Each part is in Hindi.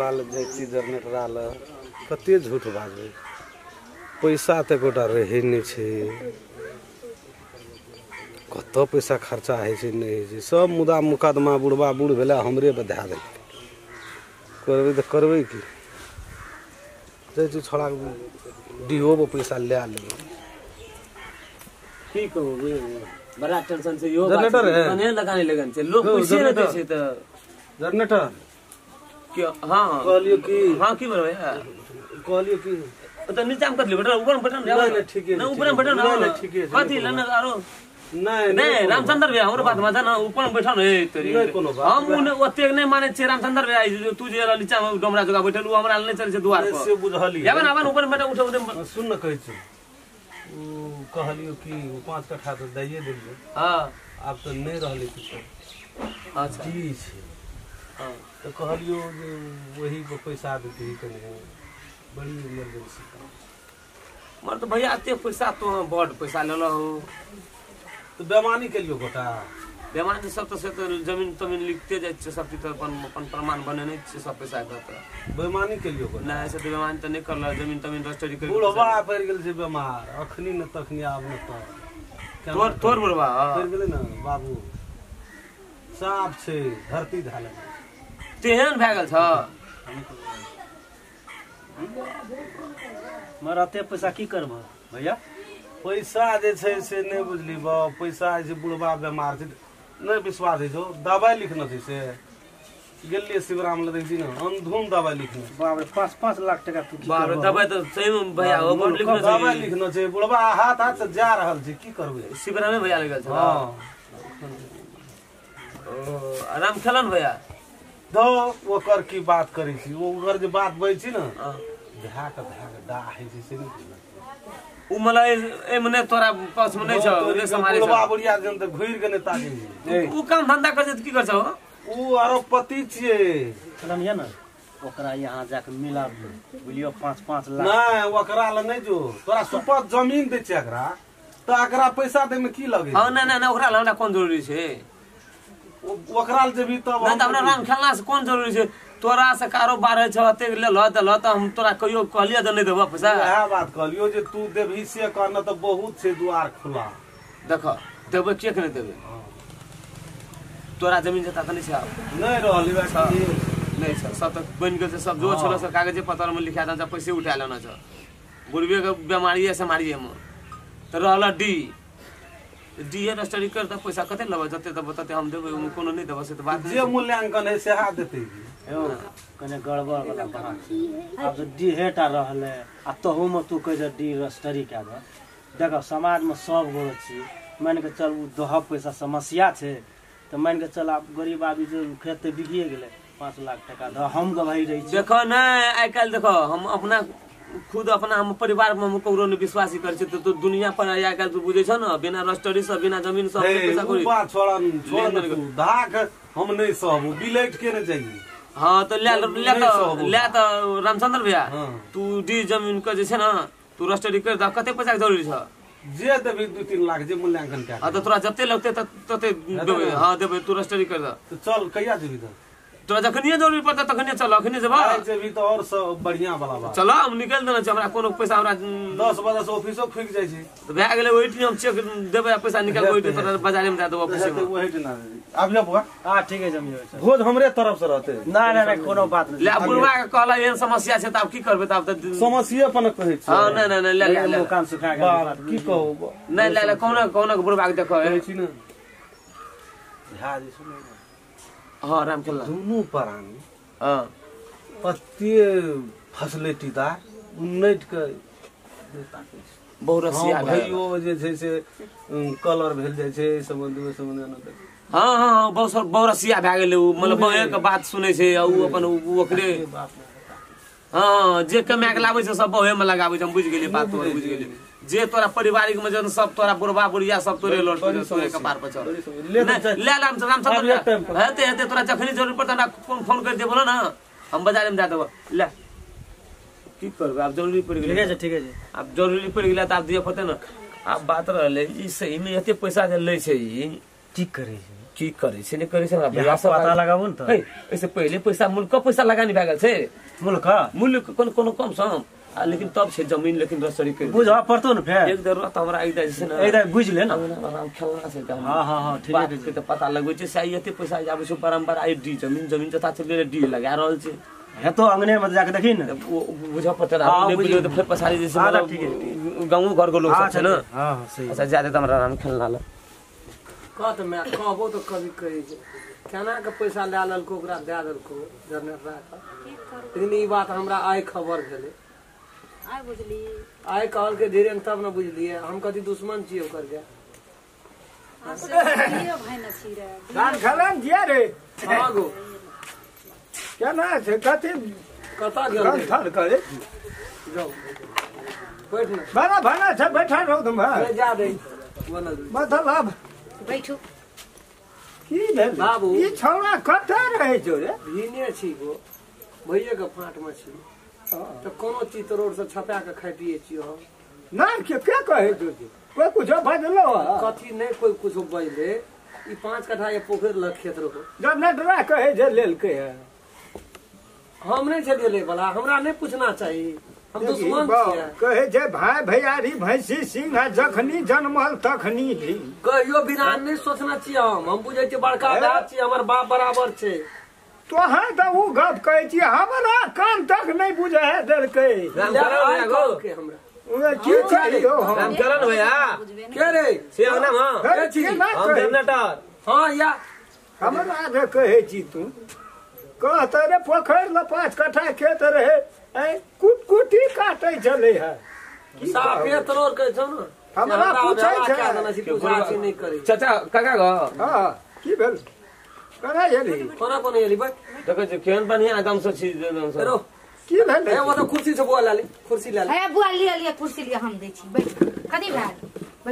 कपड़ा ले जाइ छी जनरेटर ल कते झूठ बाजबै पैसा त गोटा रहे नहीं छै कत पैसा खर्चा है छै नहीं है छै सब मुदा मुकदमा बुढ़वा बूढ़ भेला हमरे बधा दे करबै त करबै की जाइ छी छोड़ा डीओ पे पैसा ले लेबै की कहबे बड़ा टेंशन से यो जनरेटर है कने लगाने लगन से लोग पैसे न दे छै त जनरेटर क्या हां कहलियो की हां की बोलबे कहलियो की त नीचा में कर ले बेटा ऊपर में बटन नहीं ठीक है ना ऊपर में बटन नहीं ठीक है कथि लेना आरो नहीं नहीं रामचंद्र भैया हमरो बात मजा ना ऊपर में बैठल है तेरी नहीं कोनो बात हम ओते नहीं माने छे रामचंद्र भैया तू जे नीचा में डोमरा जगह बैठल उ हमरा नहीं चले छे द्वार पर से बुझली याबन आबन ऊपर में बैठा उठे सुन न कहै छी कहलियो कि 5 कट्ठा तो दैये देलियो हां अब तो नहीं रहले कुछ अच्छा जी छे हां तो कहलियो जे वही को पैसा देती कने बड़ी इमरजेंसी मर तो भैया एते पैसा तो बड़ पैसा लेलो हो तो बेमानी के लियो गोटा बेमानी सब तो से तो जमीन तमीन लिखते जाय छै सब चीज तो अपन प्रमाण बनेने छै सब पैसा का तो बेमानी के लियो गोटा ना ऐसे तो बेमानी तो नहीं करला जमीन तमीन रजिस्ट्री कर बुढ़वा पड़ गेल छै बीमार अखनी न तखनी आब न तो तोर बुढ़वा पड़ गेलै न बाबू साफ छै धरती धाले तेहन भ गेल छ मरते पैसा की करबो भैया पैसा जे छै से नहीं बुझली बा पैसा जे बुढ़वा बीमार छै नहीं विश्वास है जो दवाई लिखना छै से गेलिए शिवराम ले देखी ना अंधुन दवाई लिखना बाप रे 5-5 लाख टका तू बाप रे दवाई तो सही में भैया ओकर लिखना छै दवाई लिखना छै बुढ़वा हाथ से जा रहल छै की करबै शिवराम में भैया लगल छ हां ओ आराम खेलन भैया दो ओकर की बात करै छी ओकर जे बात बजै छी ना धाक डा है छै से नहीं उ मला ए मने तोरा पास में नहीं छ रे समारे बुढ़वा बुढ़िया जन त घुर के ने ताजे उ काम धंधा कर की कर छ उ अरबपति छिए चलन या ना ओकरा यहां जाके मिला बुलियो 5-5 लाख नहीं ओकरा ल नहीं जो तोरा सुपर जमीन दे छै एकरा त एकरा पैसा दे में की लगे हां ना ओकरा हमरा कोन जरूरी छै ओकरा ल जेबी तब नहीं त हमरा राम खेलना से कोन जरूरी छै तोरा से कारोबार है छ अते ले ल त हम तोरा कहियो कहलिए त नहीं देबो पैसा वह बात कहलियो जे तू देबही से कहना त बहुत छै द्वार खुला देखो देबे के नहीं देबे तोरा जमीन जता त नहीं छ नहीं रहली बाकी नहीं छ सब तक बन गेल सब जो छलो सर कागज पत्र में लिखा द पैसे उठा लेना छ बुढ़वे के बीमारी है से मारिए में त रहला डी रजिस्ट्री कर त पैसा कते लेबे जते त बताते हम देबे कोनो नहीं देबे से त बात जे मूल्यांकन है से हाथ देते कने गड़बड़ वाला बात अब तो डी हेटा रहले आ तहु में तू कह डी रजिस्ट्री के दे देखो समाज में सब गोर छी मान के चल दोहा पैसा समस्या छे तो मान के चल आप गरीब आदमी जो खेत बिकिए गेले 5 लाख टका द हम गवाही रही छी देखो ना आइ काल देखो हम अपना खुद अपना हम परिवार में हम ककरो ने विश्वासी कर छै तो दुनिया पर आइ काल तू बुझै छ न बिना रजिस्ट्री से बिना जमीन से पैसा कोई बात छोड़ धाक हम नहीं सब बिलेट के न जाइए हां तो ले तो रामचंद्र भैया तू डी जमीन के जे छै ना तू रजिस्ट्री कर द कते पैसा के जरूरी छ जे देबी 2-3 लाख जे मूल्यांकन के हां तो तोरा जते लगते तते देबे हां देबे तू रजिस्ट्री कर द तो चल कहिया जेबी त तोरा जखनिए जरूरी पड़ता तखनिए चल अखनी जेबा जेबी तो और सब बढ़िया वाला बात चलो हम निकल देना छै हमरा कोनो पैसा हमरा 10 बजे से ऑफिसो खुल जाय छै तो भए गेलै ओइठी हम चेक देबे पैसा निकाल ओइठी तोरा बाजार में दे देबो पैसा में वही ना आब जा बुआ हां ठीक है जमी भोज हमरे तरफ से रहते ना कोनो बात नहीं ले बुढ़वा के कहला एहन समस्या छै त अब की करबे त अब त समस्या अपन कहै छै हां नहीं ले काम सुखा के बात की कहू नहीं ले कौन बुढ़वा के देखो कहै छी ना झा जी सुनै हां राम खेलना दुनू प्राणी हां पत्ते फैसिलिटीदार उन्नत के बहुत रसिया भाइयो जे छै से कलर भेल जाय छै संबंध में न हां बहुत रसिया भए गेलै उ मतलब बहे के बात सुनै छै उ अपन ओकरे हां जे कमा के लाबै छै सब बहे में लगाबै छै हम बुझ गेलियै बात तोर बुझ गेलियै जे तोरा पारिवारिक में जन सब तोरा बुढ़वा बुढ़िया सब तोरे लोट तोरे कपार पर चढ़ ले रामचंद्र हेते तोरा जखनी जरूरत पड़ता ना फोन कर दे बोलो ना हम बाजार में दे देबो ले की करबे अब जरूरी पड़ गेलै ठीक है अब जरूरी पड़ गेलै त अब दिए पड़ते ना अब बात रहले ई सही में एते पैसा जे लै छै ई की करे की करे छै नहीं करे छै हमरा यहाँ भैया सब पता लगाबू न त है ऐसे पहले पैसा मुल्क का पैसा लगानी भए गेल छै मुल्क मूल्य कोनो कम सम लेकिन तब छै जमीन लेकिन रसरी के बुझ पड़तो न फेर एक जरूरत हमरा आई छै ना एदा बुझ ले न आराम खेलना छै त हाँ ठीक बात है के त पता लगबै छै से एते पैसा आबै छै बारंबार आई डी जमीन जता चलि डी लगा रहल छै है तो अंगने में जाके देखी न बुझा पड़ता हाँ, नहीं बुझो तो फिर पछाड़ी जैसे हाँ, मतलब ठीक है, गाँव घर के लोग सब छै ना हां सही अच्छा ज्यादा तो हमरा आराम खेलना ल कत मैं कहबो तो कभी कहे छै केना के पैसा ले ललको ओकरा दे देलको जनरेटर राख लेकिन ई बात हमरा आइ खबर भेलै आइ बुझली आइ कहल के धीरे तब न बुझलिए हम कथी दुश्मन छी ओकर के भाई न छी रे धान खलन दिया रे हाँ गो केना छै कथी कतऽ गेल रे? थर करे जाओ बैठ न बना बना छै बैठा रहो तुम अरे जा दे बनल मतलब बैठू की भेल बाबू। ई छौड़ा कतऽ रहै छौ रे भीने छी गो भैये के फाट में छी तो कोनो चीज तो रोड से छपा के खाइ पिए छियो हम नहीं के कहै छौ कोई कुछ बजलो कथी नहीं कोई कुछ बजले ई 5 कट्ठा ये पोखर लग खेत रहो जनरेटरा कहै जे लेलकै है हम नहीं छलिए ले वाला हमरा नहीं पूछना चाहिए हम दुश्मन छियै कहै जे भाई भैयारी भैंसी सिंह जखनी जन्मल तखनी भी कहियो बिरान नहीं सोचना चाहिए हम बुझे छियै बड़का बात छियै हमर बाप बराबर छै तोहर तऽ उ गप कहै छी हमरा कान तक नहीं बुझे है देलकै आइ कहलकै हमरा उहे की चाहिए हम रामचरण भैया के रे से अंगना में हे, छी? केना हम कहै? जनरेटर हाँ या हमरा जे कहै छी तू कहते रे पोखरि ल 5 कट्ठा खेत रहे कुटी काटे चले है साफे तरोर कहै छौ न हमरा पूछै छै। क्या देना छी पूछा नहीं करी चाचा काका गो हाँ की भेल कना एली कोना कोना एली बैठ देखै छै केहन बढ़िया एकदम से छी एकदम से रो की भेल ए वो तो कुर्सी से बोला ले कुर्सी ले ले है बुआ लिया कुर्सी लिया हम दै छी बैठ कथी भेल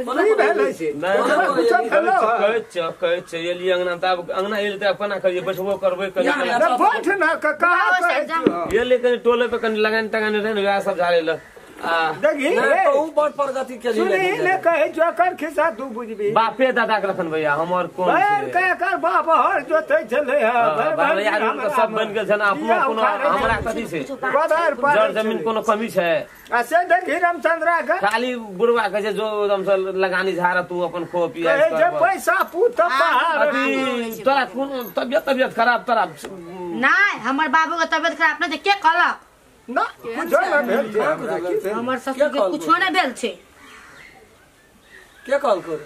कोना की कोना भेल एली? से नहीं कोना कोना कुछ एली? भेलो कहै छै एली अंगना त अब अंगना एली त अपना करिए बैठबो करबै या, या। रे बैठ ना कहा कहै छी एली कनि टोले पे कनि लगानी तगानी रहे वएह सब झाड़े ल देखी नहीं रे तो ऊ बड़ प्रगति के सुनी लिए ले कहै जो कर खिस्सा तू बुझबी बापे दादा के रखन भैया हमर कोन बैर छै के कर बाप हर जोतै छलै है बाबा यार तो सब बन गेल छै ना अपनो कोनो हमरा कथी छै बदर पर जड़ जमीन कोनो कमी छै आ से देखी रामचंद्रा के खाली बुढ़वा के जो एकदम से लगानी झाड़ तू अपन खो पिया कहै जे पैसा पूत पहाड़ अभी तोरा कोन तबियत खराब तोरा नहीं हमर बाबू के तबियत खराब नहीं के कहलक ना कुछो ना भेल छै हमरा की भेल? हमर ससुर के कुछो नहीं भेल छै के कहल कर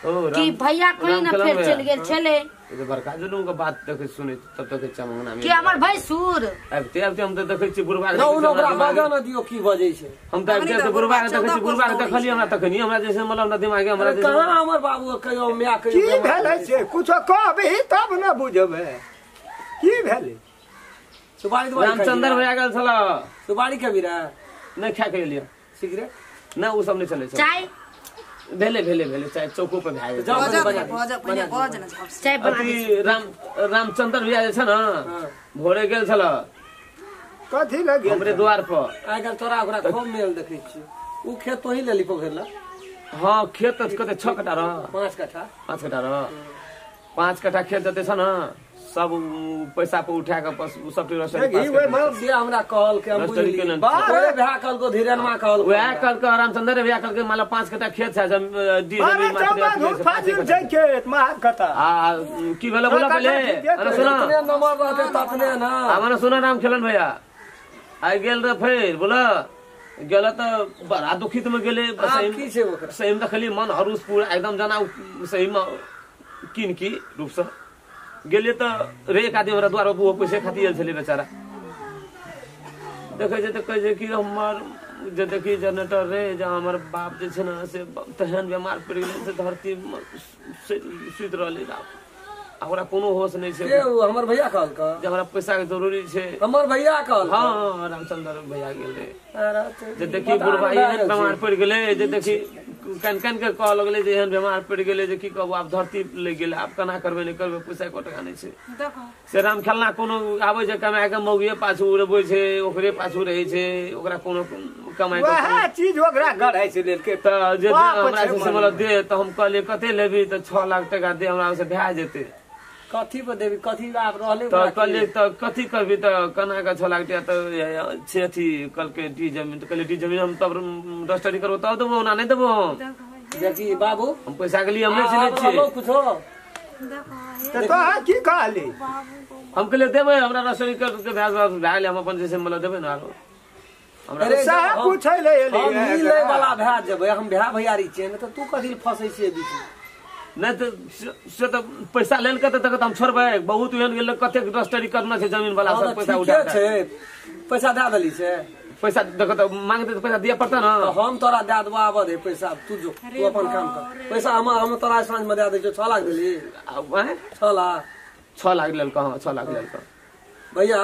ओ कि भैया कहीं ना फेर चल गेल छले तो बड़का जुलूम के बात देखे सुने तब तक चमंगना में कि हमर भैंसुर अब हम तो देखे छी बुढ़वा ना ऊ ओकरा बाजा न दियो की बजै छै हम तो अब बुढ़वा के देखे छी बुढ़वा के देखली हमरा तखनी हमरा जैसे मतलब ना दिमाग हमरा अरे जैसे कहाँ हमर बाबू कहियो माय की कहियो भेल छै कुछो कहबी तब न बुझबै की भेल सुपारी रामचंद्र भैया गेल छल सुपारी के भी रहा नहीं खा के लिया सिगरेट ना वो सब नहीं चले चाय भेले चाहे चौको पे भाई जाओ बजा चाय बना अथी रामचंद्र भैया जे छै ना भोरे गेल छल कथी लगे हमरे द्वार पर आइ काल्हि तोरा ओकरा खूब मेल देखै छी ऊ खेत तो ही लेली पोखर ला हाँ खेत कते 6 कट्ठा रह 5 कट्ठा 5 कट्ठा रह 5 कट्ठा खेत देते छ ना सब पैसा पे उठा के बस उ सब से हमरा कहल के हम रस्टरी के बुझली लेल। बारे भा कहल को धीरेनमा कहल को। वह कल के रामचंद्र भैया कल के माला 5 कट्ठा खेत छै डी अरे जमीन चौबा धूप फाजिल छै खेत महार कथा आ की भेल बोला पहले अरे सुनो जितने नंबर रहते ततने ना हमारा सुनो नाम खेलन भैया आई गेल रे फिर बोला गेल त बड़ा दुखित में गेले आब की छै ओकरा सही में देखली मन हरुस पूरा एकदम जना सही में किन की रूप से गेलिए तो रे एक आदमी हमरा द्वारा वो पैसे खाती आयल छलै बेचारा देखे छै तो कहे छै कि हमर जे देखी जनरेटर रे जे हमर बाप जे छै ना से तेहन बीमार पड़ गेलै से धरती में सुति रहलै हमरा कोनो होश नहीं छै के ऊ हमर भैया कहल का जे हमरा पैसा के जरूरी छै हमर भैया कहल का? हाँ रामचंद्र भैया गेल रे अरे जे देखी बुढ़वा एहन बीमार पड़ गेलै जे देखी कन कन के कह लगलै जे एहन बीमार पड़ गेलै जे की कहबो आब धरती ले गेलै आब केना करबै नहीं करबै पैसा को टका नहीं छै से राम खेलना कोनो आबै छै कमा के मौगिए पाछू उड़बै छै ओकरे पाछू रहै छै ओकरा कोनो कमाई वह चीज ओकरा गढ़ै से लेलकै तो जे बाप हमरा छै से मतलब दे तो हम कहलिए कते लेबी तो 6 लाख टका दे हमरा से भए जेते कथी पर देवी कथी आप रहले तो कहलिए तो कथी करबी तो कना का 6 लाख टका तो छे अथी कल के डी जमीन तो कहलिए डी जमीन हम तब रजिस्ट्री करबो तब देबो ना नहीं देबो देखी बाबू हम पैसा के लिए हमने से छिए कुछो तो तोहर की कहली हम कहलिए देबे हमरा रजिस्ट्री करके भए गेले हम अपन जैसे मतलब देबे ना आरो हमरा साहब पूछै ले एली हम मिलै वाला भए जेबै हम भए भैयारी छियै न तऽ तू कथी ल फसै छियै बीच में नहीं तो से तो पैसा लेल के तक हम छोड़बे बहुत एहन गेल कते रजिस्ट्री करना छै जमीन वाला सब पैसा उठा छै पैसा दे देली से पैसा देखो तो मांगते तो पैसा दिया पड़ता ना तो हम तोरा दे देबो आबऽ दे पैसा तू जो तू अपन काम कर पैसा हम तोरा साँझ में दे दै छौ 6 लाख देली 6 लाख 6 लाख लेल कहाँ 6 लाख लेल भैया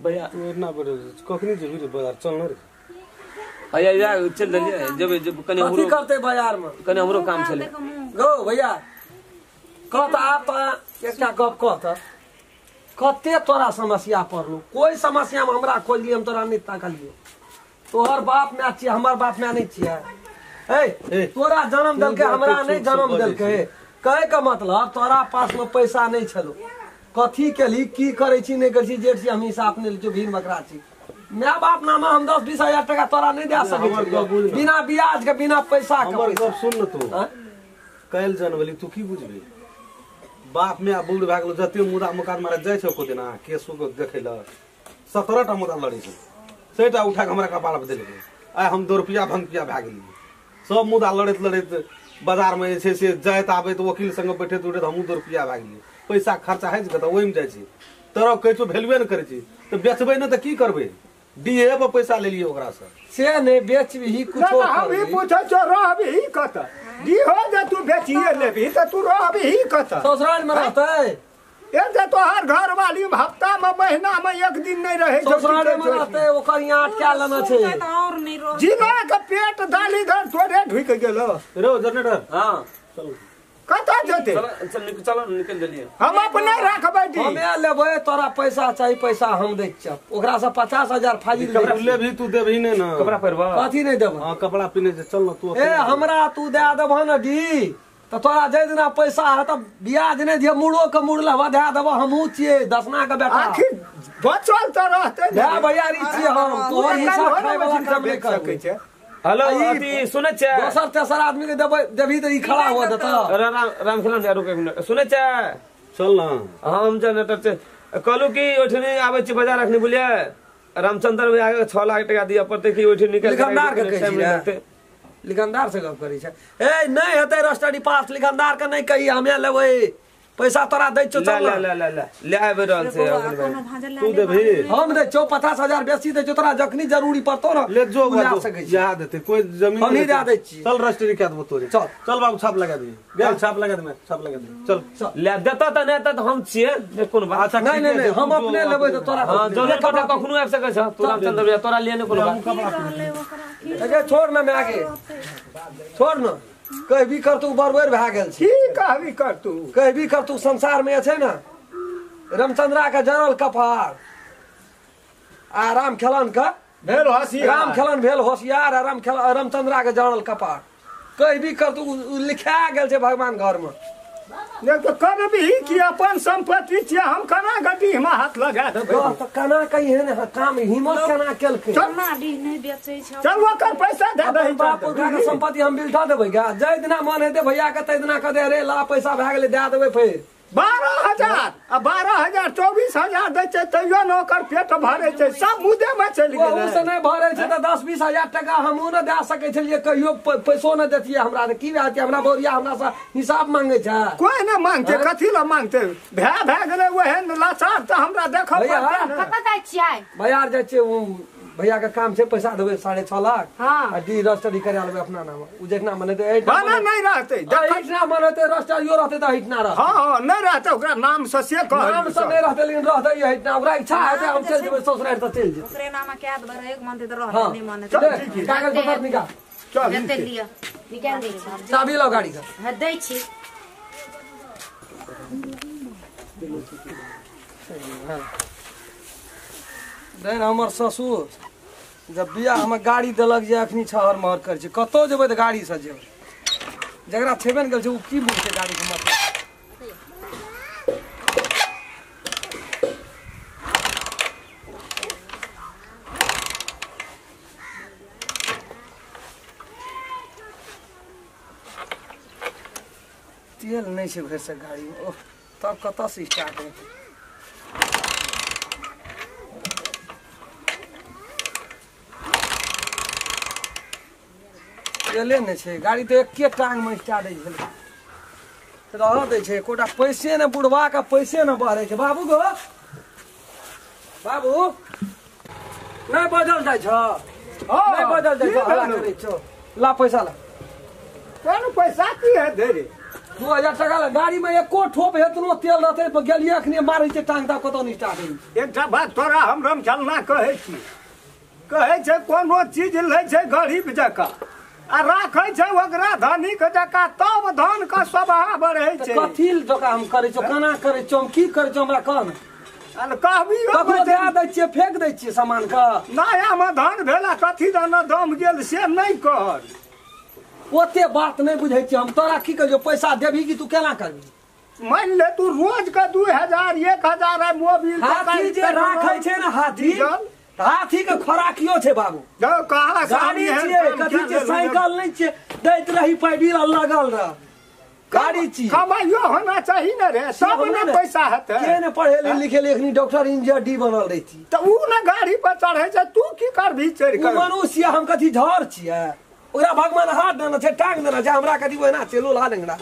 भैया तू इतना बड़े कखनी जेबी रे बाजार चल न रे भैया या चल देलिए जब कने कथी हमरो करते बाजार में कने हमरो काम छले गो भैया कह तो आप एकटा गप कह तो कते तोरा समस्या पड़लो कोई समस्या में हमरा खोलिए हम तोरा नहीं ताकलियो तोहर बाप माय छियै हमर बाप माय नहीं छियै ए तोरा जन्म देलकै हमरा नहीं जन्म देलकै कहे का मतलब तोरा पास में पैसा नहीं छलो कथी केली की करे छी नहीं करे छी जेठ छी हम हिसाब नहीं जो भीड़ बकरा छी माय बाप नामा हम 10-20 हजार टका तोरा नहीं दे सकै बिना ब्याज के बिना पैसा के हमर गप सुन न तू हाँ? काल्हि जनवली तू की बुझबी बाप में बूढ़ भए गेलो जते मुदा मुकदमा जाइ छौ को दिना केसो को देखै ल 17टा मुदा लड़ै छै सेटा उठा के हमरा कपाल पे देलकै आइ हम 2 रुपया भंगिया भए गेलियै सब मुदा लड़ैत लड़ैत बाजार में जे छै से जाइत आबैत वकील संग बैठैत उठैत हमहूँ 2 रुपया भए गेलियै पैसा खर्चा होइ छै तऽ ओहिमे जाइ छै तोरा कहै छौ वैल्यूए न करै छै तऽ बेचबै न तऽ की करबै डीए पर पैसा लेलियै ओकरा से नहीं बेचबही कुछो हम ही पूछै छौ रहबी कत दी हो जे तू बेचिए लेबी तऽ तू रहबी कत ससुराल में रहते ए जे तोहर घर वाली हफ्ता में महीना में एक दिन नहीं रहे ससुराल में रहते ओकर यहाँ अटका लेना छै और नहीं रो जिना के पेट दाली धर तोरे ढुक गेलो रो जनरेटर हां कत जेते चलो निकल देलिए हम अपने रखबै दी हमे लेबै तोरा पैसा चाही पैसा हम दै छियै ओकरा से 50,000 फाजिल कपड़ा ले भी तू देबही नहीं ना कपड़ा पहिरबा कथी नहीं देबै हां कपड़ा पीने से चल न तू ए हमरा तू दे देबह न डी तो तोरा जे दिना पैसा है तब ब्याज नहीं दिए मुड़ो के मुड़ लहवा दे देबह हमहू छियै दसना के बेटा आखिर बचल त रहते भए भैयारी छियै हम तोहर हिसाब खाय वाला काम नहीं सकै करबै छै हेलो अथी सुनै छै दोसर तेसर आदमी के देबै देबही त ई खड़ा हो देता राम खिलन यार रुक एक मिनट सुनै छै चल ना हम जनरेटर से कहलू कि ओठनी आबै छी बाजार रखनी बुलिए रामचंद्र भैया के 6 लाख टका दिया पड़ते कि ओठनी निकल लिखनदार के कहै छी लिखनदार से गप करै छै ए नहीं हेतै रजिस्ट्री पास लिखनदार के नहीं कही हमे लेबै पैसा तोरा दै छौ चल ले आबे रहल छै तू देबही हम दै छौ 50,000 बेसी दै छौ तोरा जखनी जरूरी पड़तौ न ले जो तू ला सकै छी। याद देते कोई जमीन हम ही दे दै छी चल रजिस्ट्री क्या देबो तोरे चल। चल बाबू छाप लगा दी गेल छाप लगा दे छाप लगा दे चल ले देता त नहीं त हम छिए कोन बात अच्छा नहीं नहीं नहीं हम अपने लेबै त तोरा हां जरूर कपड़ा कखनो आबि सकै छ तू रामचंद्र भैया तोरा लिए ने कोनो बात अगे छोड़ न मैं आगे छोड़ न कहबी कर तू बरबर भए गेल छी की कहबी कर तू कहबी कर तू संसार में छै न रामचंद्रा के जरल कपार आ राम खेलन का भेल हसी राम खेलन भेल होशियार आ रामचंद्रा के जरल कपार कहबी कर तू लिखा गेल छै भगवान घर में देख तो करबी कि अपन संपत्ति छियै हम केना गड्डी में हाथ लगा देबै तो केना कहिए ने काम हिम्मत केना केलकै चलना डी नहीं बेचे छ चल ओकर पैसा दे दही बाप के संपत्ति हम बिल्ठा देबै गा जै दिना मन हेतै भैया के तै दिना कदे रे ला पैसा भए गेलै दे देबै फेर 12,000 आ 12,000 24,000 दै छै तैयो न ओकर पेट भरै छै सब मुदे में चलि ओहू से गेलै नहीं भरे छै त 10-20 हजार टका हमहू न दे सकै छलियै कहियो पैसो न देतियै हमरा की बात छै हमरा बोरिया हमरा से हिसाब मांगे छै कोई न मांगते कथी ल मांगते भए गेलै ओहन लाचार त हमरा देखऽ भैया, पड़तै न। कत जाय छियै बाजार जाइ छै भैया के काम छै पैसा देबै 6.5 लाख हाँ। आ डी रजिस्ट्री करा लेबै अपना नाम उ जेतना मने दे बना नहीं रहतै इतना मने ते रजिस्ट्रियो रहतै त इतना रह हाँ नहीं रहतै ओकरा नाम से नाम से नहीं रहतै लेकिन रहतै ये इतना ओकरा इच्छा हेतै हम चल जेबै ससुराल त चल जेबै ओकरे नाम के याद भर एक मन त रह हाँ। नहीं मन दे, कागज पत्तर निकाल चल देते लिया निकाल दै छी चाबी लो गाड़ी का हां दै छी देन हमर ससुर जब बियाह हमें गाड़ी देलक जे अखनी छहर महर कर छै कतौ जेबै तऽ गाड़ी से जेबै जकरा छेबे ने करै छै उ की बुझतै गाड़ी के मतलब तेल नहीं छै घर से गाड़ी में ओह तब कतऽ से स्टार्ट हेतै तेले नहीं छै गाड़ी तो एके टांग में स्टार्ट होइ छलै रह दै छै एकोटा पैसे ने बुढ़वा के पैसे ने बढ़ै छै बाबू गो बाबू नहीं बदल जाइ छ नहीं बदल जाइ छ हल्ला करै छौ ला पैसा ला कोन पैसा की है देरे 2000 टका ला गाड़ी में एको ठोप हेतनो तेल रहतै पर गेलिए अखनी मारै छै टांग दा कतौ नहीं स्टार्ट होइ एकटा बात तोरा हम रमचलना कहै छी कहै छै कोनो चीज लै छै गरीब जकाँ आ राखै छै ओकरा धनिक जकाँ तब धन के स्वभाव बढ़ै छै कथी जकाँ हम करै छौ केना करै छौ हम की करै छौ हमरा कहन अरे कहबी ककरो दे दै छियै फेंक दै छियै सामान के नया में धन भेला कथी दन दाम गेल से नहीं कर ओते बात नहीं बुझै छियै हम तोरा की कहियो पैसा देबही कि तू केना करबी मान ले तू रोज का 2000 1000 मोबिल हाथी जे राखै छै ना हाथी हाथी के खोराकियो छै बाबू कहा गाड़ी छियै कथी छै साइकिल नहीं छै दैत रही पैडिल लगल रह गाड़ी छी कमाइयो होना चाहिए ना रे सब ने पैसा हेतै के ने पढ़े लिखे लेखनी डॉक्टर इंजीनियर डी बनल रही थी तो उ ना गाड़ी पर चढ़ै छै तू की करबी चढ़ उ मनुष्य हम कथी झर छियै ओकरा भगवान हाथ देना छै टांग देना छै हमरा कथी ओहिना चलो ला लेंगड़ा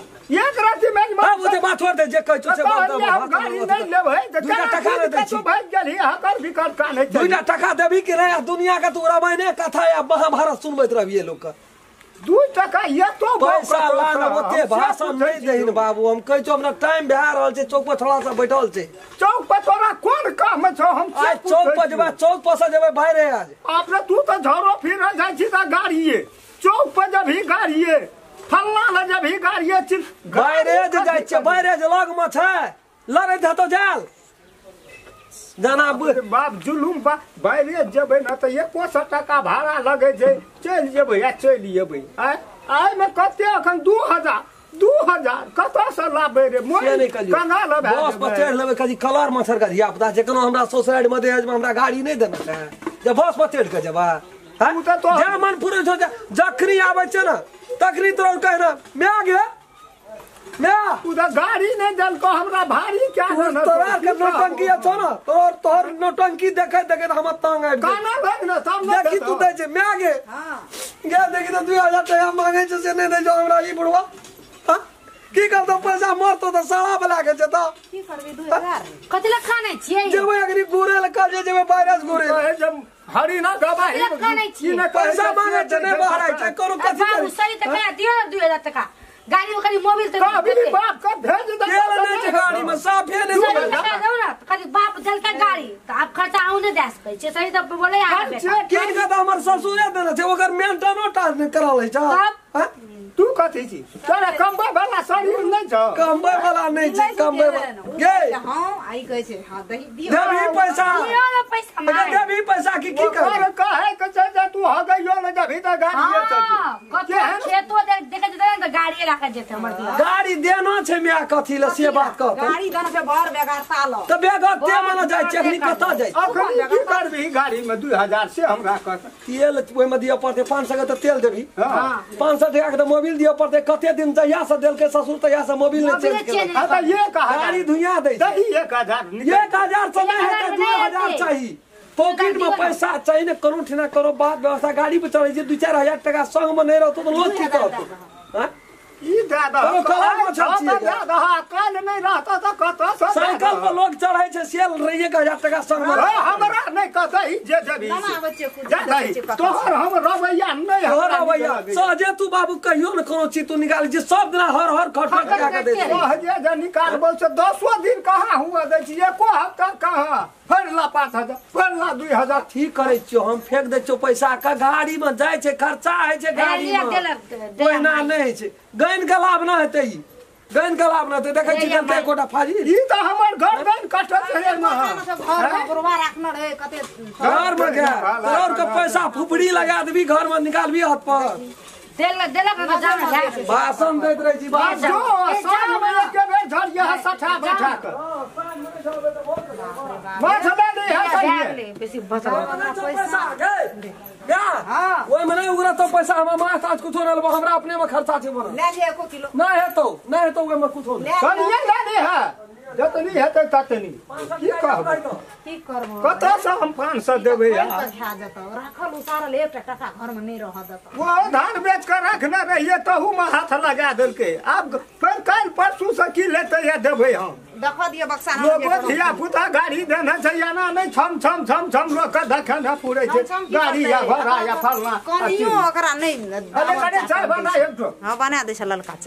एक राति में बाबू ते बात छोड़ दे जे कहै छौ से बात हम गाड़ी नहीं लेबै त दूटा टका दे दै छी भाग गेली हकर बिकर का नहीं दूटा टका देबी कि नहीं दुनिया का तू रामायण कथा या महाभारत सुनबैत रहबिए लोग का 2 टका ये तो पैसा लाना ओते भाषण नहीं देहिन बाबू हम कहै छौ हमरा टाइम भए रहल छै चौक पर थोड़ा सा बैठल छै चौक पर तोरा कोन काम छौ हम आज चौक पर जेबा चौक पर से जेबे बाहरे आज आपने तू तो झरो फिर जाइ छी त गाड़ीए चौक पर जब ही गाड़ीए फल्ला ल जब ही गाड़ीए बाहरे जे जाइ छै बाहरे जे लग में छै लड़ैत हेतो जाल जाना बाप जुलुम बा बाहरे जेबै न त 100 टका भाड़ा लगे छै चल जेबै या चल जेबै आइ में कते अखन 2000 कतऽ से लाबै रे मोय कना लबे बस पर चढ़ लेबै कजी कलर मछर का धिया पुता छै कोनो हमरा सोसाइटी में दहेज में हमरा गाड़ी नहीं देना छै जे बस पर चढ़ के जेबा जा मन पूरे छौ जखनी आबै छै न तखनी तो कहना मैं गे मैं उधर गाड़ी नहीं दल को हमरा भारी क्या तोरा के नौटंकी छौ न तोर नौटंकी देखे देखे हम तंग आबि काना लग न सामने देखी तू दे छै मैं गे गे देखी तो 2000 टका मांगे छै से नहीं दे जो हमरा ई बुढ़वा हां की करतो पैसा मरतो त साला बला के छै त की करबी 2000 कथि ल खाने छियै जेबै अगरी गोरे ल काजे जेबै वायरस गोरे जब हरी ना गवाही खाने छियै पैसा मांगे छै नहीं बाहर छै करो कथि बाबू सही त कह दियो 2000 टका गाड़ी में कभी मोबाइल तो कभी बाप का भेज दे तेल नहीं छै गाड़ी में साफे नहीं सही टका दो ना कभी बाप जल का गाड़ी तो आप खर्चा आउ नहीं दे सकै छै सही त बोले यार बेटा किन का त हमर ससुरे देना छै ओकर मेंटेनो टास नहीं करल छै हां तू कथी छी तोरा कमबै वाला शरीर नहीं छ कमबै वाला नहीं छै कमबै गे हां आई कहै छै हां दही दियो देबी पैसा दियो ना पैसा मार देबी पैसा की कर कहे के छै तू ह गइयो न जभी त गाड़ी के खेतो देखे जे त गाड़ी राखा जेते हमर दिया गाड़ी देना छै मैं कथी ल से बात कह गाड़ी देना से भर बेगारता लो त बेगर ते मन जाय छै अखनी कत जाय छै अखनी की करबी गाड़ी में 2000 से हमरा कहत तेल ओइ में दिया पड़ते 500 के त तेल देबी हां 500 टका के त मोबाइल दिया पड़ते कते दिन तहिया से देलके ससुर तहिया से मोबाइल नहीं चेंज केलक हां त ये कहा गाड़ी धुइया दे दही 1000 1000 से नहीं है 2000 चाहिए पॉकेट में पैसा चाहिए न करो ठिना करो बात व्यवस्था गाड़ी पे चढ़े जे 2-4 हजार टका संग में नहीं रहतो तो लोग की करतो हां ई दादा कलर में छचिए दादा काल नहीं रहता त कत साइकिल पर लोग चढ़े छै सेल रहिए 1000 टका संग में हमरा नहीं कहतई जे जबी तोहर हम रवैया नहीं तोहर रवैया सहजे तू बाबू कहियो न कोनो चीज तू निकाल जे सब दिन हर खटखट का के दे सहजे जे निकालबो से 10 दिन कहां हुआ दै छी एको हफ्ता कहां फरला 5000 फरला 2000 ठीक करे छियो हम फेंक दे छियो पैसा का गाड़ी में जाय छै खर्चा है छै गाड़ी में कोई ना नहीं छै गैन के लाभ ना हेतै गैन के लाभ रहते देखे छी के कोटा फाजी ई तो हमर गर्दन कटत है ना घर बुढ़वा राखना रहे कते घर में गया और के पैसा फुफड़ी लगा देबी घर में निकालबी हाथ पर देलक ना जाना है भाषण देत रही छी बात जो साल में के बेर झड़िया सठा बैठा कर मछला नहीं है सही बेसी बचा पैसा क्या ओइ मने उगरा तो पैसा हम माछ आज कुछो न हमरा अपने में खर्चा छै बना ले ले 1 किलो नहीं हेतो ओइ में कुछो नहीं सनिए नहीं है जतनी हेतै ततनी की कहबै की करबो कत से हम 500 देबै यार खा जतो राखल उसारल 1 टका घर में नहीं रह दतो वो धान बेच कर रखने रहिए तहू में हाथ लगा देलकै अब फिर कल परसू से की लेते या देबै हम देखो दिए बक्सा लोगो धिया पुता गाड़ी देने छै याना नहीं छम छम छम छम लोग के देखे न पूरे छै गाड़ी या घोड़ा या फलना कोनियो ओकरा नहीं अरे चाय बना एक तो हां बना दे छ ललका चाय